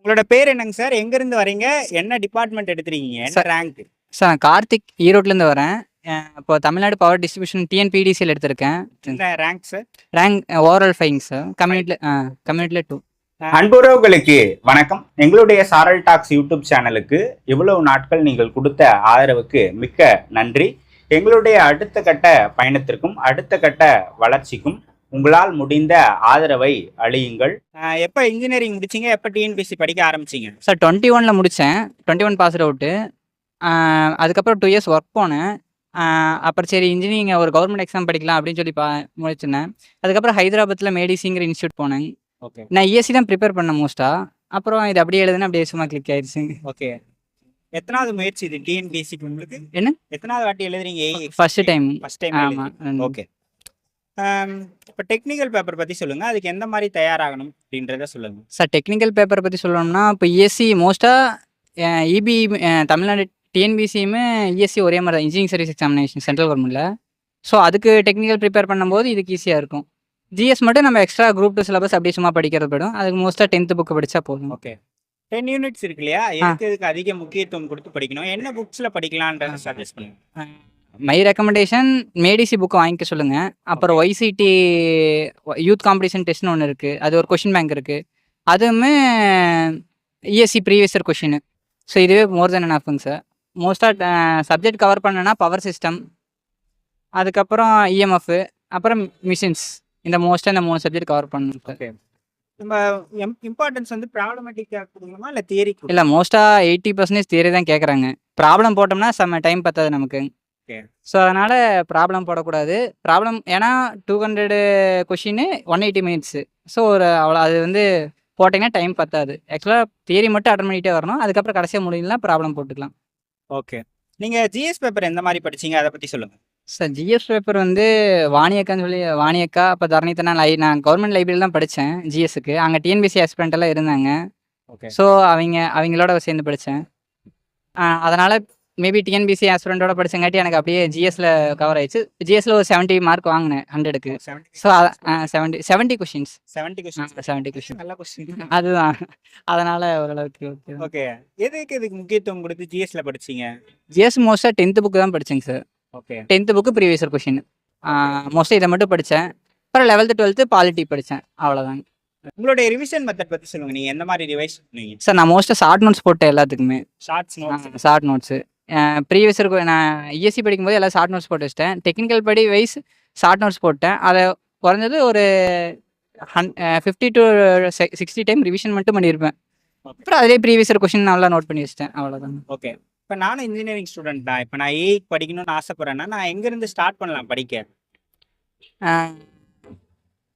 உங்களோட பேர் என்னங்க சார்? எங்கேருந்து வரீங்க? என்ன டிபார்ட்மெண்ட் எடுத்துருக்கீங்க? என்ன ரேங்க்? சார் நான் கார்த்திக், ஈரோட்லேருந்து வரேன். இப்போ தமிழ்நாடு பவர் டிஸ்ட்ரிபியூஷன் டிஎன்பிடிசியில் எடுத்திருக்கேன். என்ன rank sir? Rank overall 5 sir. கம்யூனிட்டியில் 2. அன்புறவுகளுக்கு வணக்கம். எங்களுடைய சாரல் டாக்ஸ் யூடியூப் சேனலுக்கு இவ்வளவு நாட்கள் நீங்கள் கொடுத்த ஆதரவுக்கு மிக்க நன்றி. எங்களுடைய அடுத்த கட்ட பயணத்திற்கும் அடுத்த கட்ட வளர்ச்சிக்கும் உங்களால் முடிந்த ஆதரவை அளியுங்கள். எப்போ இன்ஜினியரிங் முடிச்சிங்க? எப்போ டிஎன்பிசி படிக்க ஆரம்பிச்சிங்க? சார் 21 முடித்தேன். 21 பாஸ் அவுட்டு. அதுக்கப்புறம் 2 இயர்ஸ் ஒர்க் போனேன். அப்புறம் சரி இன்ஜினியரிங் ஒரு கவர்மெண்ட் எக்ஸாம் படிக்கலாம் அப்படின்னு சொல்லி முடிச்சிருந்தேன். அதுக்கப்புறம் ஹைதராபாத்தில் மேடிசிங்கிற இன்ஸ்டியூட் போனேன். ஓகே. நான் இஎஸ்சி தான் ப்ரிப்பேர் பண்ணேன் மோஸ்ட்டாக. அப்புறம் இது அப்படியே எழுதுனா அப்படியே சும்மா கிளிக் ஆயிடுச்சு. ஓகே. எத்தனாவது முயற்சி இது டிஎன்பிசி உங்களுக்கு? என்ன எத்தனாவது வாட்டி எழுதுறீங்க? First time. ஆமாம். ஓகே. இப்போ டெக்னிக்கல் பேப்பர் பற்றி சொல்லுங்கள். அதுக்கு எந்த மாதிரி தயாராகணும் அப்படின்றத சொல்லுங்கள் சார். டெக்னிக்கல் பேப்பரை பற்றி சொல்லணும்னா இப்போ இஎஸ்சி மோஸ்ட்டாக இபி தமிழ்நாடு டிஎன்பிசியுமே இஎஸ்சி ஒரே மாதிரி தான், இன்ஜினியரிங் சர்வீஸ் எக்ஸாமினேஷன் சென்ட்ரல் கவர்மெண்ட்டில். ஸோ அதுக்கு டெக்னிக்கல் ப்ரிப்பேர் பண்ணும்போது இதுக்கு ஈஸியாக இருக்கும். ஜிஎஸ் மட்டும் நம்ம எக்ஸ்ட்ரா குரூப் 2 சிலபஸ் அப்படியே சும்மா படிக்கிறது போய்டும். அதுக்கு மோஸ்ட்டாக 10th புக்கு படித்தா போதும். ஓகே. 10 யூனிட்ஸ் இருக்கு இல்லையா? இதுக்கு அதிக முக்கியத்துவம் கொடுத்து படிக்கணும். என்ன புக்ஸில் படிக்கலான்றதை சஜஸ்ட் பண்ணுங்க. மை ரெக்கமெண்டேஷன் மேடிசி புக்கு வாங்கிக்க சொல்லுங்கள். அப்புறம் ஒய்சிடி யூத் காம்படிஷன் டெஸ்ட்னு ஒன்று இருக்குது. அது ஒரு கொஷின் பேங்க் இருக்குது. அதுவுமே ESC previous year question. So இதுவே மோர் தென் எனாஃப்ங்க சார். மோஸ்ட்டாக சப்ஜெக்ட் கவர் பண்ணனா பவர் சிஸ்டம், அதுக்கப்புறம் இஎம்எஃப், அப்புறம் மிஷின்ஸ். இந்த மோஸ்ட்டாக இந்த 3 சப்ஜெக்ட் கவர் பண்ணணும் சார். ஓகே. நம்ம இம்பார்ட்டன்ஸ் வந்து ப்ராப்ளமேட்டிக்காக கொடுக்கணுமா இல்லை தியரி? இல்லை, மோஸ்ட்டாக 80% தியரி தான் கேட்குறாங்க. ப்ராப்ளம் போட்டோம்னா டைம் பத்தாது நமக்கு. ஓகே. ஸோ அதனால் ப்ராப்ளம் போடக்கூடாது. ப்ராப்ளம் ஏன்னா 200 கொஷின் 180 மினிட்ஸு. ஸோ அவ்வளோ அது வந்து போட்டிங்கன்னா டைம் பத்தாது. ஆக்சுவலாக தியரி மட்டும் அட்டன் பண்ணிகிட்டே வரணும். அதுக்கப்புறம் கடைசியாக முடியலாம் ப்ராப்ளம் போட்டுக்கலாம். ஓகே. நீங்கள் ஜிஎஸ் பேப்பர் எந்த மாதிரி படிச்சிங்க, அதை பற்றி சொல்லுங்கள் சார். ஜிஎஸ் பேப்பர் வந்து வாணியக்கான்னு சொல்லி வாணியக்கா, அப்போ தரணித்தனா நான் கவர்மெண்ட் லைப்ரரியில் தான் படித்தேன் ஜிஎஸ்க்கு. அங்கே டிஎன்பிசி ஆஸ்பிரண்ட் எல்லாம் இருந்தாங்க. ஓகே. ஸோ அவங்களோட சேர்ந்து படித்தேன். அதனால் மேபி டிஎன்பிசி ஆஸ்பிரண்டோட படித்தங்காட்டி எனக்கு அப்படியே ஜிஎஸ்ல கவர் ஆயிடுச்சு. ஜிஎஸ்ல ஒரு 70 மார்க் வாங்கினேன் 100க்கு. So 70 questions. 70 கொஷின் நல்ல கொஸ்டின். அதுதான். அதனால் ஓரளவுக்கு ஓகே. ஓகே. இதுக்கு முக்கியத்துவம் கொடுத்து ஜிஎஸ்ல படிச்சிங்க? ஜிஎஸ் மோஸ்ட்டாக 10th புக்கு தான் படித்தேங்க சார். Okay. 10th book previous year question. மோஸ்ட்டாக இதை மட்டும் படித்தேன். அப்புறம் 11th 12th பாலிட்டி படித்தேன். அவ்வளோதாங்க. உங்களுடைய ரிவிஷன் மெத்தட் பற்றி சொல்லுங்கள். நீங்கள் எந்த மாதிரி ரிவைஸ் பண்ணுவீங்க? சார் நான் மோஸ்ட்டாக ஷார்ட் நோட்ஸ் போட்டேன் எல்லாத்துக்குமே. ஷார்ட் நோட்ஸு ப்ரீவியஸ் இயர் நான் இஎஸ்சி படிக்கும்போது எல்லாம் ஷார்ட் நோட்ஸ் போட்டு வச்சிட்டேன். டெக்னிக்கல் படி வைஸ் ஷார்ட் நோட்ஸ் போட்டேன். அதை குறைஞ்சது ஒரு 50 to 60 டைம் ரிவிஷன் மட்டும் பண்ணியிருப்பேன். அப்புறம் அதிலே ப்ரீவியஸ் இயர் கொஷின் நல்லா நோட் பண்ணி வச்சிட்டேன். அவ்வளோதான். ஓகே. இப்போ நானும் இன்ஜினியரிங் ஸ்டூடெண்ட் தான். இப்போ நான் ஏஐ படிக்கணும்னு ஆசைப்பட்றேன்னா நான் எங்கேருந்து ஸ்டார்ட் பண்ணலாம் படிக்க?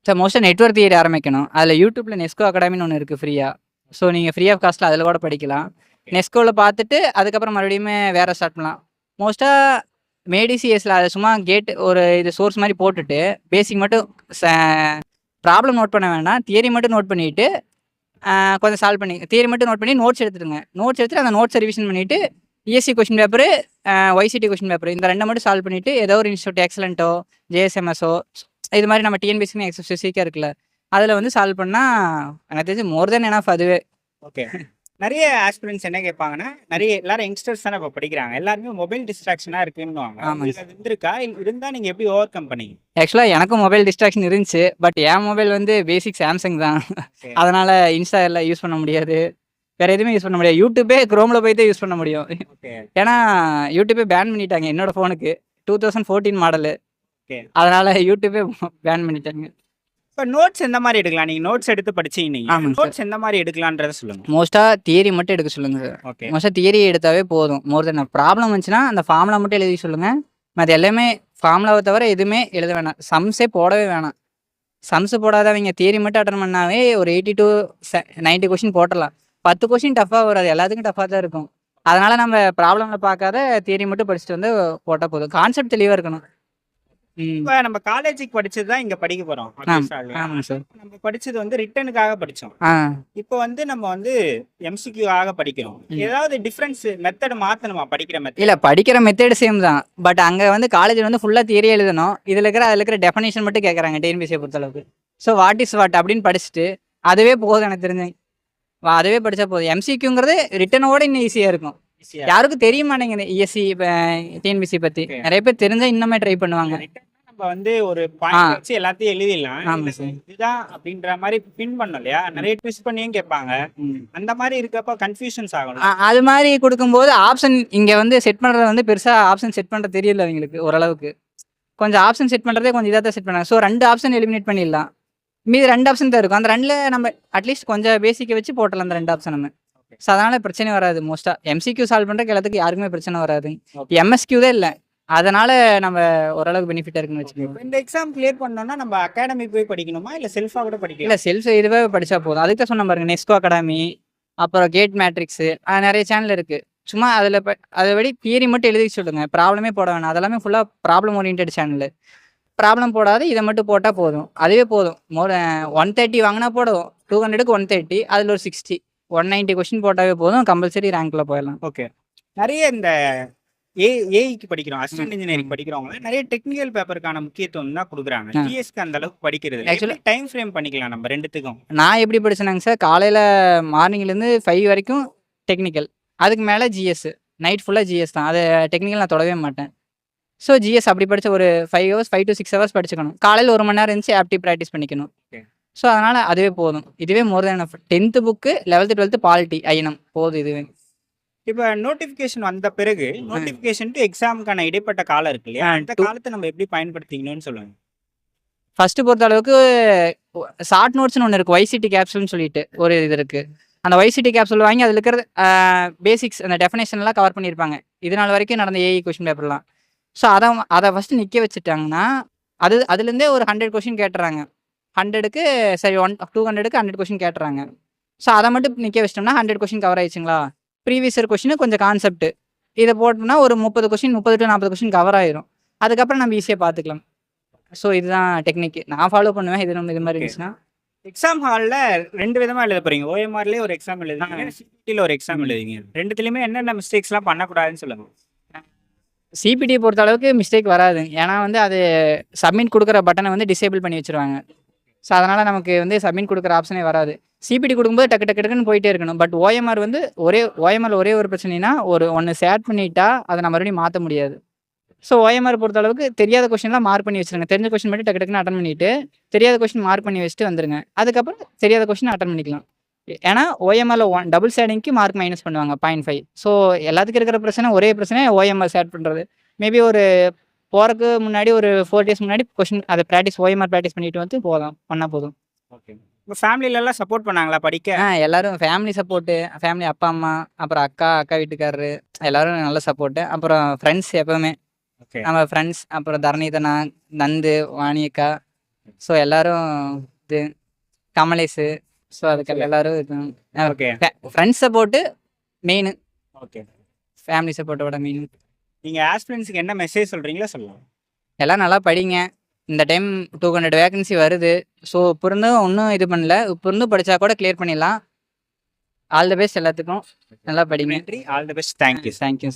சார் மோஸ்ட்டாக நெட்வொர்க் தியரி ஆரம்பிக்கணும். அதில் யூடியூப்பில் நெஸ்கோ அகாடமின்னு ஒன்று இருக்குது ஃப்ரீயாக. ஸோ நீங்கள் ஃப்ரீ ஆஃப் காஸ்ட்டில் அதில் கூட படிக்கலாம். நெஸ்கோவில் பார்த்துட்டு அதுக்கப்புறம் மறுபடியுமே வேறு ஸ்டார்ட் பண்ணலாம். மோஸ்ட்டாக மேடிசிஎஸில் அதை சும்மா கேட் ஒரு இது சோர்ஸ் மாதிரி போட்டுட்டு பேசிக் மட்டும் ப்ராப்ளம் நோட் பண்ண வேண்டாம். தியரி மட்டும் நோட் பண்ணிவிட்டு கொஞ்சம் சால்வ் பண்ணி தியரி மட்டும் நோட் பண்ணி நோட்ஸ் எடுத்துடுங்க. நோட்ஸ் எடுத்துகிட்டு அந்த நோட்ஸை ரிவிஷன் பண்ணிவிட்டு ESC question paper, ஒய்சிடி question paper, இந்த 2 மட்டும் சால்வ் பண்ணிவிட்டு ஏதோ ஒரு இன்ஸ்டியூட் எக்ஸலண்ட்டோ ஜேஎஸ்எம்எஸோ இது மாதிரி நம்ம டிஎன்பிசிக்கு எக்ஸசைஸிக்காக இருக்குல்ல, அதில் வந்து சால்வ் பண்ணால் எனக்கு தெரிஞ்சு மோர் தென் எனாஃப் அதுவே. ஓகே. நிறைய ஆஸ்பிரன்ஸ் என்ன கேட்பாங்கன்னா, எல்லாரும் யங்ஸ்டர்ஸ் தானே இப்போ படிக்கிறாங்க, எல்லாருமே மொபைல் டிஸ்ட்ராக்ஷனாக இருக்குன்னுவாங்க. அது இருந்திருக்கா? இருந்தால் நீங்கள் எப்படி ஓவர் கம் பண்ணீங்க? ஆக்சுவலாக எனக்கும் மொபைல் டிஸ்ட்ராக்ஷன் இருந்துச்சு. பட் என் மொபைல் வந்து பேசிக் சாம்சங் தான். அதனால் இன்ஸ்டா எல்லாம் யூஸ் பண்ண முடியாது, வேறு எதுவுமே யூஸ் பண்ண முடியாது. யூடியூபே க்ரோமில் போய் தான் யூஸ் பண்ண முடியும். ஏன்னா யூடியூபே பேன் பண்ணிட்டாங்க என்னோட ஃபோனுக்கு. 2014 மாடலு. அதனால் யூடியூபே பேன் பண்ணிட்டாங்க. இப்போ நோட்ஸ் எந்த மாதிரி எடுக்கலாம்? நீங்கள் நோட்ஸ் எடுத்து படிச்சீங்க. நோட்ஸ் எந்த மாதிரி எடுக்கலான்றதை சொல்லுங்கள். மோஸ்ட்டாக தியரி மட்டும் எடுக்க சொல்லுங்கள் சார். ஓகே. மோஸ்ட்டாக தியரி எடுத்தாவே போதும். மோர் தென் ப்ராப்ளம் வந்துச்சுன்னா அந்த ஃபார்முலா மட்டும் எழுதி சொல்லுங்கள். அது எல்லாமே ஃபார்முலாவை தவிர எதுவுமே எழுத வேணாம். சம்ஸே போடவே வேணாம். சம்ஸ் போடாதவங்க தியரி மட்டும் அட்டன் பண்ணாவே ஒரு 80 to 90 கொஷின் போட்டலாம். 10 கொஷின் டஃப்பாக வராது, எல்லாத்துக்கும் டஃப்பாக தான் இருக்கும். அதனால் நம்ம ப்ராப்ளமில் பார்க்காத தியரி மட்டும் படிச்சுட்டு வந்து போட்டால் போதும். கான்செப்ட் தெளிவாக இருக்கணும். இப்போ நம்ம காலேஜுக்கு படிச்சது தான் இங்க படிக்க போறோம். நம்ம படிச்சது வந்து ரிட்டனுக்காக படிச்சோம். இப்போ வந்து நம்ம வந்து எம்சிக்யூவாக படிக்கிறோம். ஏதாவது டிஃபரன்ஸ் மெத்தட் மாத்தணுமா? படிக்கிற மெத்தட் இல்ல, படிக்கிற மெத்தட் சேம் தான். பட் அங்க வந்து காலேஜ்ல வந்து ஃபுல்லா தியரி எழுதணும். அதுல இருக்கிற டெஃபினேஷன் மட்டும் கேட்கறாங்க டிஎன்பிசியை பொறுத்த அளவுக்கு. ஸோ வாட் இஸ் வாட் அப்படின்னு படிச்சுட்டு அதுவே போதும் எனக்கு தெரிஞ்சு. அதுவே படிச்சா போதும். எம்சிக்யூங்கிறது ரிட்டனோட இன்னும் ஈஸியா இருக்கும். ஈஸியா யாருக்கும் தெரிய மாட்டேங்குது இஎஸ்சி டிஎன்பிசி பத்தி. Okay. நிறைய பேர் தெரிஞ்சா இன்னுமே ட்ரை பண்ணுவாங்க. நம்ம வந்து ஒரு பாயிண்ட் வச்சு எல்லாத்தையும் எழுதிடலாம். ஆமா சார். இதுதான் அப்படின்ற மாதிரி பின் பண்ணோம் இல்லையா, நிறைய ட்விஸ்ட் பண்ணியும் கேட்பாங்க. அந்த மாதிரி இருக்கப்ப கன்ஃபியூஷன்ஸ் ஆகணும். அது மாதிரி கொடுக்கும்போது ஆப்ஷன் இங்க வந்து செட் பண்றது வந்து பெருசா ஆப்ஷன் செட் பண்றது தெரியல அவங்களுக்கு ஓரளவுக்கு. கொஞ்சம் ஆப்ஷன் செட் பண்றதே கொஞ்சம் இதாக தான் செட் பண்ணாங்க. ஸோ 2 ஆப்ஷன் எலிமினேட் பண்ணிடலாம். மீதி 2 ஆப்ஷன் தான் இருக்கும். அந்த 2ல நம்ம அட்லீஸ்ட் கொஞ்சம் பேசிக்கை வச்சு போட்டலாம் அந்த 2 ஆப்ஷன் நம்ம. ஸோ அதனால பிரச்சனை வராது. மோஸ்டா எம்சிக்யூ சால்வ் பண்றதுக்கு எல்லாத்துக்கும் யாருக்குமே பிரச்சனை வராது. எம்எஸ்கியூ தான் இல்லை. அதனால நம்ம ஓரளவுக்கு பெனிஃபிட்டா இருக்குன்னு வச்சுக்கோங்க. இந்த எக்ஸாம் கிளியர் பண்ணோம்னா நம்ம அகாடமி போய் படிக்கணுமா இல்ல செல்ஃபா கூட படிக்கலாம்? இல்லை செல்ஃப் இதுவே படிச்சா போதும். அதுக்கு தான் சொன்ன பாருங்க, நெஸ்கோ அகாடமி, அப்புறம் கேட் மேட்ரிக்ஸ், நிறைய சேனல் இருக்கு. சும்மா அதில் அதை விட தியரி மட்டும் எழுதி சொல்லுங்க, ப்ராப்ளமே போட வேணாம். அதெல்லாமே ஃபுல்லாக ப்ராப்ளம் ஓரியன்ட் சேனல். ப்ராப்ளம் போடாது, இதை மட்டும் போட்டால் போதும். அதுவே போதும். 130 வாங்கினா போதும். 200க்கு 130, அதில் ஒரு 60, 190 கொஸ்டின் போட்டாவே போதும். கம்பல்சரி ரேங்க்ல போயிடலாம். ஓகே. நிறைய இந்த ஏஐக்கு படிக்கிறோம், அசிஸ்டன்ட் இன்ஜினியரிங் படிக்கிறவங்க நிறைய டெக்னிக்கல் பேப்பருக்கான முக்கியத்துவம் தான் கொடுக்குறாங்க. டிஎஸ்க்கு அந்த அளவுக்கு படிக்கிறது ஆக்சுவலி டைம் ஃப்ரேம் பண்ணிக்கலாம் நம்ம ரெண்டுத்துக்கும். நான் எப்படி படிச்சேனாங்க சார், காலையில் மார்னிங்லேருந்து 5 வரைக்கும் டெக்னிக்கல், அதுக்கு மேலே ஜிஎஸ், நைட் ஃபுல்லாக ஜிஎஸ் தான். அது டெக்னிக்கல் நான் தொடவே மாட்டேன். ஸோ ஜிஎஸ் அப்படி படித்த ஒரு 5 ஹவர்ஸ் 5 to 6 ஹவர்ஸ் படிச்சுக்கணும். காலையில் 1 மணி நேரம் இருந்துச்சு ஆப்டி ப்ராக்டிஸ் பண்ணிக்கணும். ஸோ அதனால் அதுவே போதும். இதுவே more than enough. 10th book, 11th 12th polity INM போதும் இதுவே. இப்போ நோட்டிஃபிகேஷன் வந்த பிறகு நோட்டிஃபிகேஷன் டு எக்ஸாமுக்கான இடைப்பட்ட காலம் இருக்கு இல்லையா, அந்த காலத்தை நம்ம எப்படி பயன்படுத்திக்கணும்னு சொல்லுங்க. ஃபர்ஸ்ட் பொறுத்த அளவுக்கு ஷார்ட் நோட்ஸ்னு ஒன்று இருக்குது, YCT கேப்சூல்னு சொல்லிட்டு ஒரு இது இருக்குது. அந்த YCT கேப்சூல் வாங்கி அதில் இருக்கிற பேசிக்ஸ், அந்த டெஃபினேஷன்லாம் கவர் பண்ணியிருப்பாங்க இது நாள் வரைக்கும் நடந்த ஏஐ கொஸ்டின் பேப்பர்லாம். ஸோ அதை ஃபஸ்ட்டு நிற்க வச்சுட்டாங்கன்னா அதுலேருந்தே ஒரு 100 கொஸ்டின் கேட்டுறாங்க. 100க்கு சரி 200க்கு 100 கொஸ்டின் கேட்டுறாங்க. ஸோ அதை மட்டும் நிற்க வச்சிட்டோம்னா 100 கொஸ்டின் கவர் ஆயிடுச்சுங்களா. ப்ரீவியஸ் இயர் கொஸ்டின் கொஞ்சம் கான்செப்ட் இதை போட்டோம்னா ஒரு 30 கொஸ்டின் 30 to 40 கொஸ்டின் கவர் ஆயிரும். அதுக்கப்புறம் நம்ம ஈஸியாக பார்த்துக்கலாம். ஸோ இதுதான் டெக்னிக் நான் ஃபாலோ பண்ணுவேன். இது நம்ம இது மாதிரி இருந்துச்சுன்னா எக்ஸாம் ஹாலில் 2 விதமாக எழுத போறீங்க. ஓஎம்ஆர்லேயே ஒரு எக்ஸாம் எழுதுவீங்க, சிபிடியில் ஒரு எக்ஸாம் எழுதுவீங்க. ரெண்டுத்துலையுமே என்னென்ன மிஸ்டேக்ஸ்லாம் பண்ணக்கூடாதுன்னு சொல்லுங்க. சிபிடி பொறுத்த அளவுக்கு மிஸ்டேக் வராது. ஏன்னா வந்து அது சப்மிட் கொடுக்குற பட்டனை வந்து டிசேபிள் பண்ணி வச்சுருவாங்க. ஸோ அதனால் நமக்கு வந்து சப்மிட் கொடுக்குற ஆப்ஷனே வராது. சிபிடி கொடுக்கும்போது டக்கு டக்கு டக்குன்னு போயிட்டே இருக்கணும். பட் ஓஎம்ஆர் வந்து ஓஎம்ஆர் ஒரே ஒரு பிரச்சனைனா ஒன்று சேட் பண்ணிட்டா அதை நம்ம மறுபடியும் மாற்ற முடியாது. ஸோ ஓஎம்ஆர் பொறுத்த அளவுக்கு தெரியாத கொஸ்டின்லாம் மார்க் பண்ணி வச்சுருங்க. தெரிஞ்ச கொஸ்டின் மட்டும் டக்கு டக்குன்னு அட்டன் பண்ணிவிட்டு தெரியாத கொஸ்டின் மார்க் பண்ணி வச்சுட்டு வந்துருங்க. அதுக்கப்புறம் தெரியாத கொஸ்டின் அட்டன் பண்ணிக்கலாம். ஏன்னா ஓஎம்ஆரில் டபுள் சேடிங்க்கு மார்க் மைனஸ் பண்ணுவாங்க 0.5. ஸோ எல்லாத்துக்கும் இருக்கிற ஒரே பிரச்சனை ஓஎம்ஆர் சேட் பண்ணுறது. மேபி ஒரு போகிறதுக்கு முன்னாடி ஒரு 4 days முன்னாடி கொஸ்டின் அதை ஓஎம்ஆர் ப்ராக்டிஸ் பண்ணிட்டு வந்து பண்ணால் போதும். ஓகே. உங்கள் ஃபேமிலியிலலாம் சப்போர்ட் பண்ணாங்களா படிக்க? எல்லாரும் ஃபேமிலி சப்போர்ட்டு, ஃபேமிலி அப்பா அம்மா, அப்புறம் அக்கா வீட்டுக்காரரு எல்லாரும் நல்ல சப்போர்ட்டு. அப்புறம் ஃப்ரெண்ட்ஸ் எப்போவுமே நம்ம ஃப்ரெண்ட்ஸ், அப்புறம் தரணிதனா, நந்து, வாணியக்கா, ஸோ எல்லாரும் இது கமலேஷு, ஸோ அதுக்கு எல்லாரும் okay. Friends support main. Okay. Family சப்போர்ட்டோட மெயின். நீங்கள் ஆஸ்பிரன்ஸுக்கு என்ன மெசேஜ் சொல்கிறீங்களோ சொல்லலாம். எல்லாம் நல்லா படிங்க. இந்த டைம் 200 வேகன்சி வருது. ஸோ இப்போ இருந்தும் ஒன்றும் இது பண்ணல. இப்போ இருந்தும் படித்தா கூட கிளியர் பண்ணிடலாம். ஆல் த பெஸ்ட் எல்லாத்துக்கும். நல்லா படிங்க. நன்றி. All the best. Thank you. Thank you.